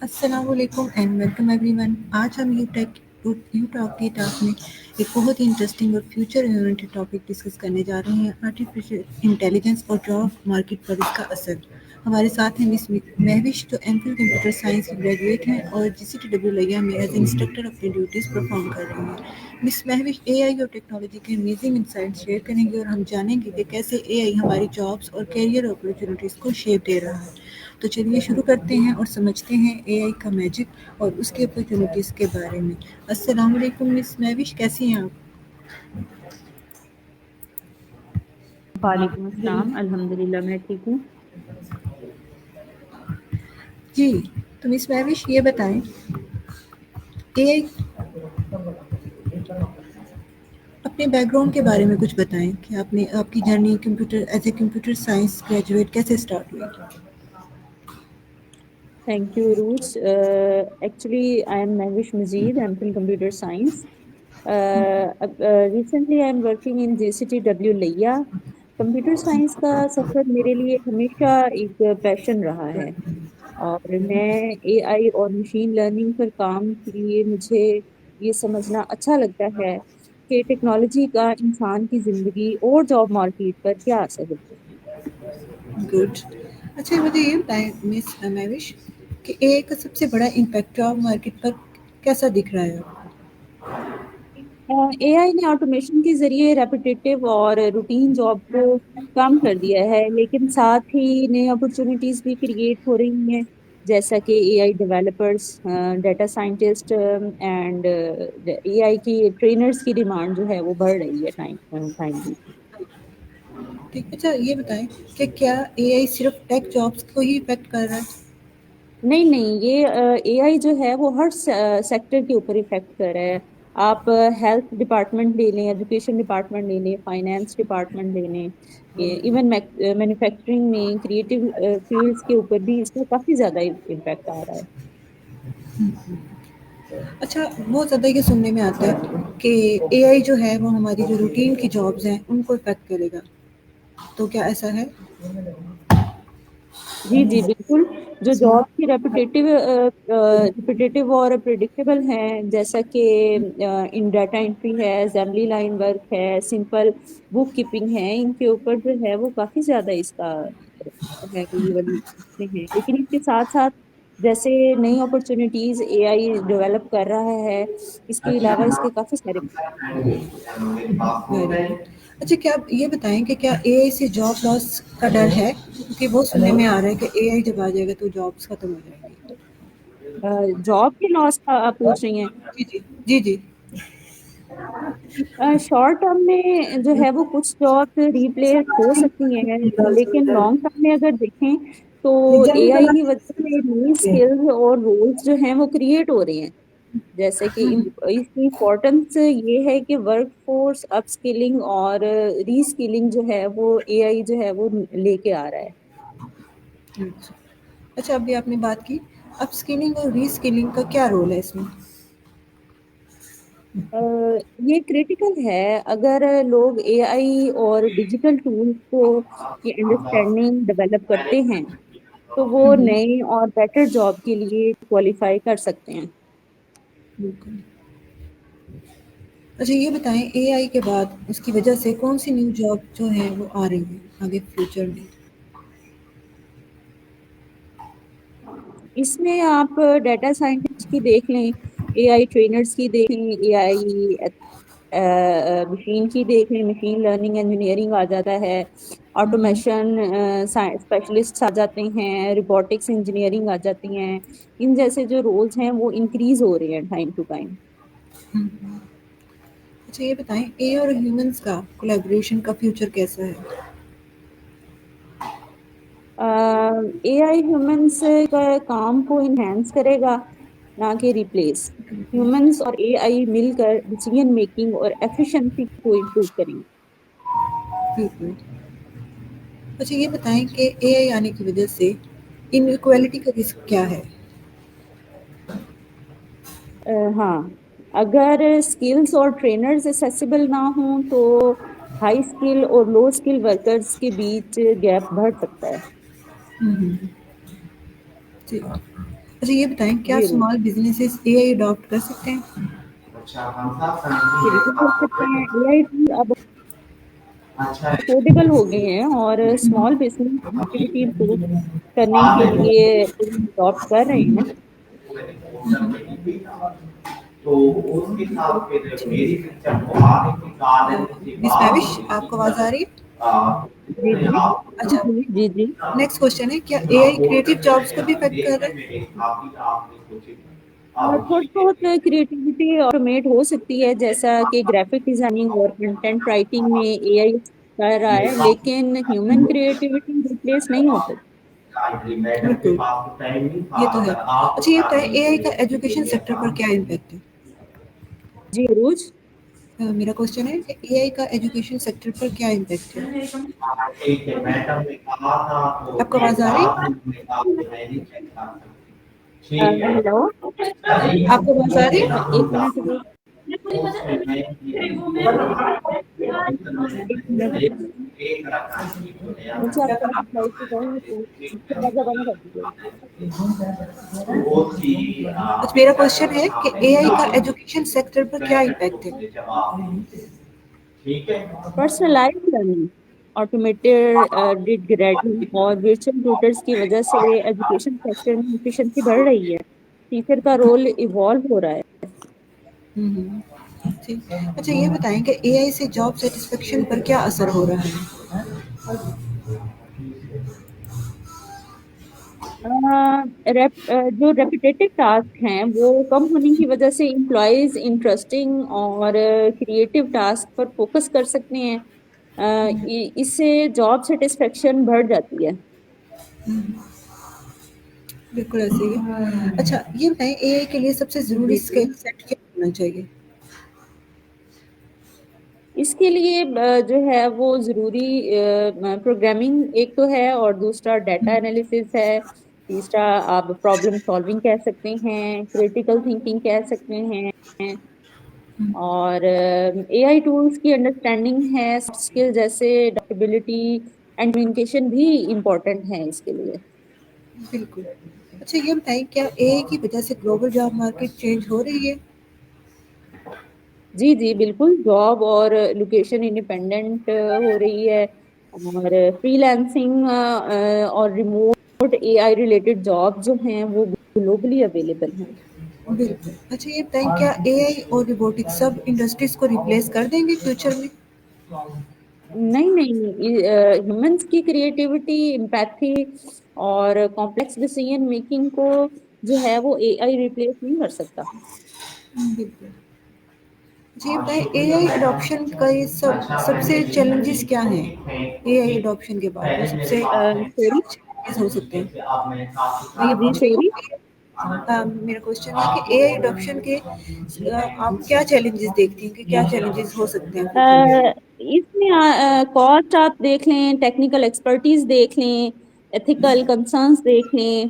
السلام علیکم and welcome every one. آج ہم یو ٹاک کی ٹاک میں ایک بہت ہی انٹرسٹنگ اور فیوچر اورینٹیڈ ٹاپک ڈسکس کرنے جا رہے ہیں: آرٹیفیشیل انٹیلیجنس اور جاب مارکیٹ پر اس کا اثر. ہمارے ساتھ ہیں مس مہوش، جو ایم فل کمپیوٹر سائنس کی گریجویٹ ہیں اور جی سی ٹی ڈبلیو لیا میں ایز انسٹرکٹر اپنی ڈیوٹیز پرفارم کر رہی ہیں. مس مہوش اے آئی اور ٹیکنالوجی کے امیزنگ انسائٹ شیئر کریں گے، اور ہم جانیں گے کہ کیسے اے آئی ہماری جابس اور کیریئر اپرچونیٹیز کو شیپ دے رہا ہے. تو چلیے شروع کرتے ہیں اور سمجھتے ہیں اے آئی کا میجک اور اس کے اپرچونیٹیز کے بارے میں. السلام علیکم مس مہوش، کیسی ہیں آپ؟ وعلیکم السلام، الحمد للہ میں ٹھیک ہوں۔ جی، تو مس مہوش یہ بتائیں اے آئی اپنے بیک گراؤنڈ کے بارے میں کچھ بتائیں کہ آپ کی journey computer as a computer science graduate کیسے اسٹارٹ ہوئی؟ Thank you Rose. Actually I am Mehwish Mazeed, M Phil computer science. Recently I am working in J C T W لیا. کمپیوٹر سائنس کا سفر میرے لیے ہمیشہ ایک پیشن رہا ہے، اور میں اے آئی اور مشین لرننگ پر کام کے لیے مجھے یہ سمجھنا اچھا لگتا ہے کہ ٹیکنالوجی کا انسان کی زندگی اور جاب مارکیٹ پر کیا اثر ہوتا ہے۔ گڈ. اچھا، مجھے یہ بتائیں مس مہوش کہ اے آئی کا سب سے بڑا امپیکٹ جاب مارکیٹ پر کیسا دکھ رہا ہے آپ کو؟ اے آئی نے آٹومیشن کے ذریعے ریپیٹیٹیو اور روٹین جاب کو کم کر دیا ہے، لیکن ساتھ ہی نئی اپرچونیٹیز بھی کریٹ ہو رہی ہیں، جیسا کہ اے آئی ڈیولپرس، ڈیٹا سائنٹسٹ اینڈ اے آئی کی ٹرینرز کی ڈیمانڈ جو ہے وہ بڑھ رہی ہے ٹائملی۔ ٹھیک. اچھا یہ بتائیں کہ کیا اے آئی صرف ٹیک جابس کو ہی افیکٹ کر رہا ہے؟ نہیں، یہ اے آئی جو ہے وہ ہر سیکٹر کے اوپر افیکٹ کر رہا ہے۔ آپ ہیلتھ ڈپارٹمنٹ لے لیں، ایجوکیشن ڈپارٹمنٹ لے لیں، فائنینس ڈپارٹمنٹ لے لیں، ایون مینوفیکچرنگ میں، کریٹو فیلڈس کے اوپر بھی اس کا کافی زیادہ امپیکٹ آ رہا ہے۔ اچھا، بہت زیادہ یہ سننے میں آتا ہے کہ اے آئی جو ہے وہ ہماری جو روٹین کی جابس ہیں ان کو افیکٹ کرے گا، تو کیا ایسا ہے؟ جی بالکل. جو جاب کی ریپیٹیٹیو اور پریڈکٹیبل ہیں، جیسا کہ ان ڈیٹا انٹری ہے، اسمبلی لائن ورک ہے، سمپل بک کیپنگ ہے، ان کے اوپر جو ہے وہ کافی زیادہ اس کا ہے کہ یہ والی چیزیں ہیں، لیکن اس کے ساتھ ساتھ جیسے نئی اپرچونیٹیز اے آئی ڈیولپ کر رہا ہے، اس کے علاوہ اس کے کافی سارے۔ اچھا، کیا آپ یہ بتائیں کہ کیا اے آئی سے جاب لاس کا ڈر ہے؟ کیونکہ وہ سننے میں آ رہا ہے کہ اے آئی جب آ جائے گا تو جابس ختم ہو جائیں گی. جاب کے لاس کا آپ پوچھ رہی ہیں؟ جی جی جی جی. شارٹ ٹرم میں جو ہے وہ کچھ جاب ریپلیس ہو سکتی ہیں، لیکن لانگ ٹرم میں اگر دیکھیں تو اے آئی کی وجہ سے نئی اسکلز اور رولز جو ہیں وہ کریٹ ہو رہے ہیں، جیسے کہ اس کی امپورٹنس یہ ہے کہ ورک فورس اپ اسکلنگ اور ری اسکلنگ جو ہے وہ اے آئی جو ہے وہ لے کے آ رہا ہے۔ اچھا، ابھی آپ نے بات کی اپ اسکلنگ اور ری اسکلنگ کا، کیا رول ہے اس میں؟ یہ کریٹیکل ہے. اگر لوگ اے آئی اور ڈیجیٹل ٹولز کو کی انڈرسٹینڈنگ ڈیولپ کرتے ہیں تو وہ نئے اور بیٹر جاب کے لیے کوالیفائی کر سکتے ہیں۔ بالکل. اچھا یہ بتائیں اے آئی کے بعد اس کی وجہ سے کون سی نیو جاب جو ہیں وہ آ رہی ہیں آگے فیوچر میں؟ اس میں آپ ڈیٹا سائنٹسٹ کی دیکھ لیں، اے آئی ٹرینرز کی دیکھ لیں، اے آئی مشین کی دیکھ لیں، مشین لرننگ انجینئرنگ آ جاتا ہے، آٹومیشن اسپیشلسٹ آ جاتے ہیں، روبوٹکس انجینئرنگ آ جاتی ہیں۔ ان جیسے جو رولز ہیں وہ انکریز ہو رہے ہیں ٹائم ٹو ٹائم۔ اچھا یہ بتائیں اے اور ہیومنس کا کولیبریشن کا فیوچر کیسا ہے؟ اے آئی ہیومنس کا کام کو انہینس کرے گا، نہ کہ ریپلیس۔ ہیومنس اور اے آئی مل کر ڈیسیژن میکنگ اور ایفیشنسی کو امپروو کریں گے۔ بالکل. اچھا یہ بتائیں کہ اے آئی آنے کی وجہ سے انیکوالٹی کا رسک کیا ہے؟ ہاں، اگر اسکلس اور ٹرینرز ایکسیسیبل نہ ہوں تو ہائی اسکل اور لو اسکل ورکرز کے بیچ گیپ بڑھ سکتا ہے۔ جی. اچھا یہ بتائیں کیا جی اسمال بزنسز اے آئی اڈاپٹ کر سکتے ہیں؟ بالکل کر سکتے ہیں. اے آئی ٹول اب افورڈیبل ہو گئے ہیں اور اسمال بزنس ایکٹیویٹی امپروو کرنے کے لیے اڈاپٹ کر رہے ہیں. مس میوش آپ کو آواز آ رہی ہے؟ جی جی اچھا جی جی. نیکسٹ کوشچن ہے کیا اے آئی کریٹو جابس کو بھی افیکٹ کر رہا ہے؟ تھوڑی بہت کریٹیوٹی آٹومیٹ ہو سکتی ہے جیسا کہ گرافک ڈیزائننگ اور کنٹینٹ رائٹنگ میں اے آئی کر رہا ہے لیکن ہیومن کریٹیوٹی ریپلیس نہیں ہو سکتی. بالکل یہ تو ہے. اچھا یہ بتائیں اے آئی کا ایجوکیشن سیکٹر پر کیا امپیکٹ ہے؟ جی عروج. میرا کوشچن ہے کہ اے آئی کا ایجوکیشن سیکٹر پر کیا امپیکٹ ہے؟ آپ کو آواز آ رہی؟ ہیلو. آپ کو آواز آ رہی؟ ایک منٹ ایک منٹ. مجھے آپ کا سائڈ سے کہوں تو دروازہ بند کر دیجیے. اچھا میرا کوشچن ہے کہ اے آئی کا ایجوکیشن سیکٹر پر کیا امپیکٹ ہے؟ پرسنلائز لرننگ آٹومیٹڈ گریڈنگ اور ورچوئل ٹیوٹرز کی وجہ سے ایجوکیشن سیکٹر میں ایفیشنسی بڑھ رہی ہے. ٹیچر کا رول ایوالو ہو رہا ہے. ٹھیک. اچھا یہ بتائیں کہ اے آئی سے جاب سیٹسفیکشن پر کیا اثر ہو رہا ہے؟ جو ریپیٹیٹو ٹاسک ہیں وہ کم ہونے کی وجہ سے امپلائیز انٹرسٹنگ اور کریٹو ٹاسک پر فوکس کر سکتے ہیں. اس سے جاب سیٹسفیکشن بڑھ جاتی ہے. بالکل ایسے ہی. اچھا یہ بتائیں اے آئی کے لیے سب سے ضروری جی جی. اسکل سیٹ کیا ہونا چاہیے؟ اس کے لیے جو ہے وہ ضروری پروگرامنگ ایک تو ہے اور دوسرا ڈیٹا انالیسس ہے. تیسرا آپ پرابلم سالونگ کہہ سکتے ہیں, کریٹیکل تھنکنگ کہہ سکتے ہیں, اور اے آئی ٹولس کی انڈرسٹینڈنگ ہے. اسکل جیسے ڈاکٹیبلٹی اینڈ کمیونیکیشن بھی امپورٹنٹ ہے اس کے لیے. بالکل. اچھا یہ بتائیں کیا اے آئی کی وجہ سے گلوبل جاب مارکیٹ چینج ہو رہی ہے؟ جی جی بالکل. جاب اور لوکیشن انڈیپینڈنٹ ہو رہی ہے اور فری لینسنگ اور remote a I related job جو ہیں وہ گلوبلی اویلیبل ہیں. بالکل. اچھا یہ بتائیں کیا اے آئی اور روبوٹکس سب انڈسٹریز کو ریپلیس کر دیں گے فیوچر میں؟ نہیں نہیں. ہیومنس کی کریٹیوٹی, امپیتھی اور کمپلیکس ڈیسیژن میکنگ کو جو ہے وہ اے آئی ریپلیس نہیں کر سکتا. بالکل. جی بتائیں اے آئی اڈاپشن کا یہ سب سے چیلنجز کیا ہیں؟ اے آئی اڈاپشن کے بعد سب سے سوری. چیلنجز ہو سکتے ہیں. میں جی یہ جی پوچھ رہی سوری. ہوں میرا کوشچن ہے کہ اے آئی اڈاپشن کے آپ کیا چیلنجز دیکھتی ہیں کہ کیا چیلنجز ہو سکتے ہیں فیوچر میں؟ اس میں کاسٹ آپ دیکھ لیں, ٹیکنیکل ایکسپرٹیز دیکھ لیں, ایتھیکل کنسرنس دیکھ لیں,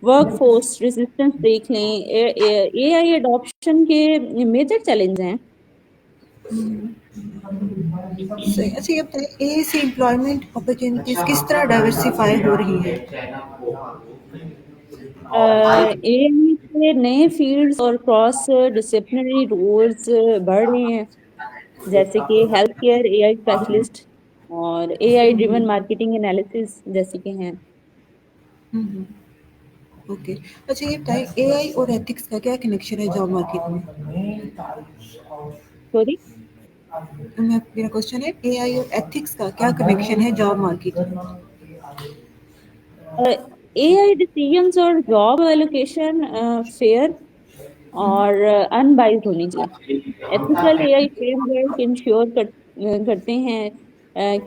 ورک فورس ریزسٹنس دیکھ لیں. اے آئی اڈاپشن کے میجر چیلنج ہیں. صحیح. اچھا یہ بتائیں اے آئی سے امپلائمنٹ اپرچونیٹیز کس طرح ڈائیورسفائی ہو رہی ہیں؟ اے آئی سے نئے فیلڈز اور کراس ڈسپلنری رولز بڑھ رہے ہیں جیسے کہ ہیلتھ کیئر اے آئی اسپیشلسٹ اور اے آئی ڈریون مارکیٹنگ انالیسس جیسے کہ ہیں. اوکے. اچھا یہ بتائیں اے آئی اور ایتھکس کا کیا کنیکشن ہے جاب مارکیٹ میں؟ سوری. میرا کوشچن ہے اے آئی اور ایتھکس کا کیا کنیکشن ہے جاب مارکیٹ میں؟ اے آئی ڈیسیژنس اور جاب ایلوکیشن فیئر اور ان بائزڈ ہونی چاہیے. ایتھیکل اے آئی فریم ورک انشور کرتے ہیں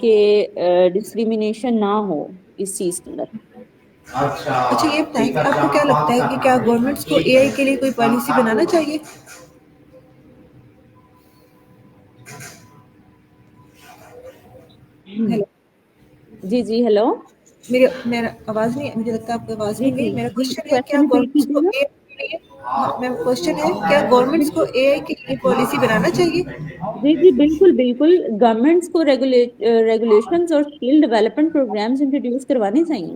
کہ ڈسکریمنیشن نہ ہو اس چیز کے اندر. اچھا یہ بتائیں کہ آپ کو کیا لگتا ہے کہ کیا گورنمنٹس کو اے آئی کے لیے کوئی پالیسی بنانا چاہیے؟ ہیلو. جی جی. ہیلو. میرا آواز نہیں, مجھے لگتا ہے آپ کی آواز جی نہیں جی گئی. میرا جی. کوشچن ہے کیا کوشچن ریپیٹ گورنمنٹس کو کیجیے گا. اے آئی کے لیے میرا کوشچن ہے کیا گورنمنٹس کو اے آئی کے لیے پالیسی بنانا چاہیے؟ جی جی بالکل بالکل. گورنمنٹس کو ریگولیشنز اور اسکل ڈیولپمنٹ پروگرامز انٹروڈیوس کروانے چاہیے.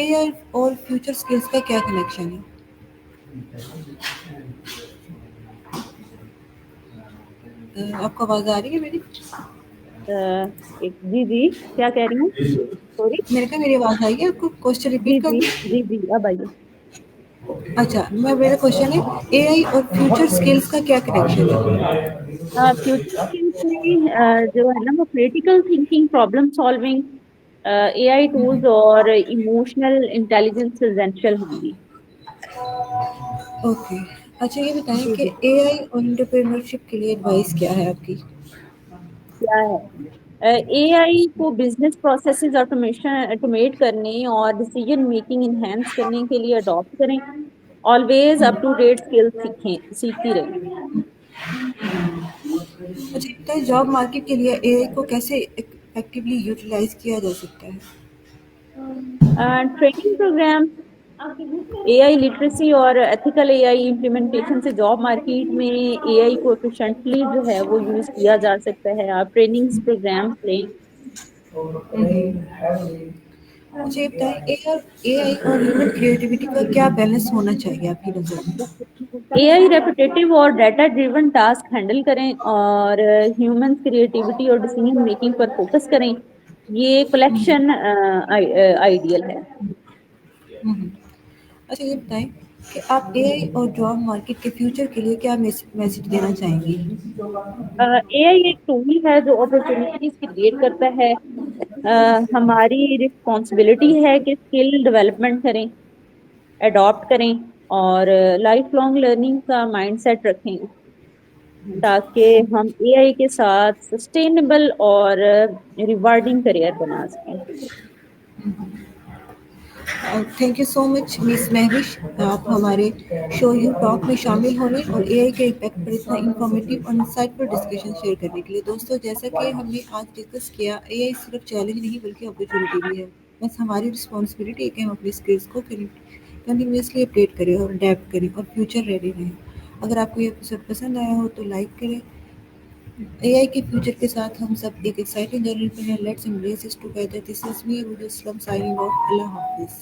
اے آئی اور فیوچر اسکلس کا کیا کنیکشن ہے؟ آپ کو آواز آ رہی ہے میری؟ جی جی، کیا کہہ رہی ہوں؟ سوری. میرے کہا میری آواز آئی ہے آپ کو؟ کوشچن جی ریپیٹ کر جی دوں؟ جی جی، اب آئیے. اچھا، میرا کوشچن ہے اے آئی اور فیوچر اسکلس کا کیا کنیکشن ہے؟ فیوچر اسکلس میں جو ہے نا وہ کریٹیکل تھنکنگ، پرابلم سالونگ، اے آئی ٹولز اور ایموشنل انٹیلیجنس ایسینشیل ہوں گی. اوکے، اچھا یہ بتائیں جی کہ جی. اے آئی اور انٹرپرینورشپ کے لیے ایڈوائس کیا ہے آپ کی؟ کیا ہے اے آئی کو بزنس پروسیسز آٹومیٹ کرنے اور ڈیسیجن میکنگ انہینس کرنے کے لیے اڈاپٹ کریں. Always up to date skill سیکھتی رہیں. اچھا بتائیں، جاب مارکیٹ کے لیے اے آئی کو کیسے افیکٹولی یوٹیلائز کیا جا سکتا ہے؟ ٹریننگ پروگرام، اے آئی لٹریسی اور ایتھیکل اے آئی امپلیمنٹیشن سے جاب مارکیٹ میں اے آئی کو ایفیشینٹلی جو ہے وہ یوز کیا جا سکتا ہے. آپ ٹریننگس پروگرامس لیں. مجھے بتائیں اے آئی اور ہیومن کریٹیوٹی کا کیا بیلنس ہونا چاہیے آپ کی نظر میں؟ اے آئی ریپیٹیو اور ڈیٹا ڈریون ٹاسک ہینڈل کریں اور ہیومن کریٹیوٹی اور ڈیسیژن میکنگ پر فوکس کریں. یہ کلیکشن آئیڈیل ہے. اچھا یہ بتائیں کہ آپ اے آئی اور جاب مارکیٹ کے فیوچر کے لیے کیا میسج دینا چاہیں گی؟ اے آئی ایک ٹول ہے جو اپرچونیٹیز کریٹ کرتا ہے. ہماری رسپانسبلٹی ہے کہ اسکل ڈیولپمنٹ کریں، اڈاپٹ کریں اور لائف لانگ لرننگ کا مائنڈ سیٹ رکھیں تاکہ ہم اے آئی کے ساتھ سسٹینیبل اور ریوارڈنگ کریئر بنا سکیں. تھینک یو سو مچ مس مہوش، آپ ہمارے شو یو ٹاک میں شامل ہونے اور اے آئی کے امپیکٹ پر اتنا انفارمیٹیو اور انسائٹ پر ڈسکشن شیئر کرنے کے لیے. دوستوں، جیسا کہ ہم نے آج ڈسکس کیا، اے آئی صرف چیلنج نہیں بلکہ اپرچونیٹی بھی ہے. بس ہماری رسپانسبلٹی ہے کہ ہم اپنی اسکلس کو کنٹینیوسلی اپڈیٹ کریں اور اڈیپٹ کریں اور فیوچر ریڈی رہیں. اگر آپ کو یہ ایپیسوڈ پسند آیا ہو تو لائک کریں. اے آئی کے فیوچر کے ساتھ ہم سب ایک ایکسائٹنگ جرنی پہ ہیں. Let's embrace it together. This is me Abu Aslam signing off. اللہ حافظ.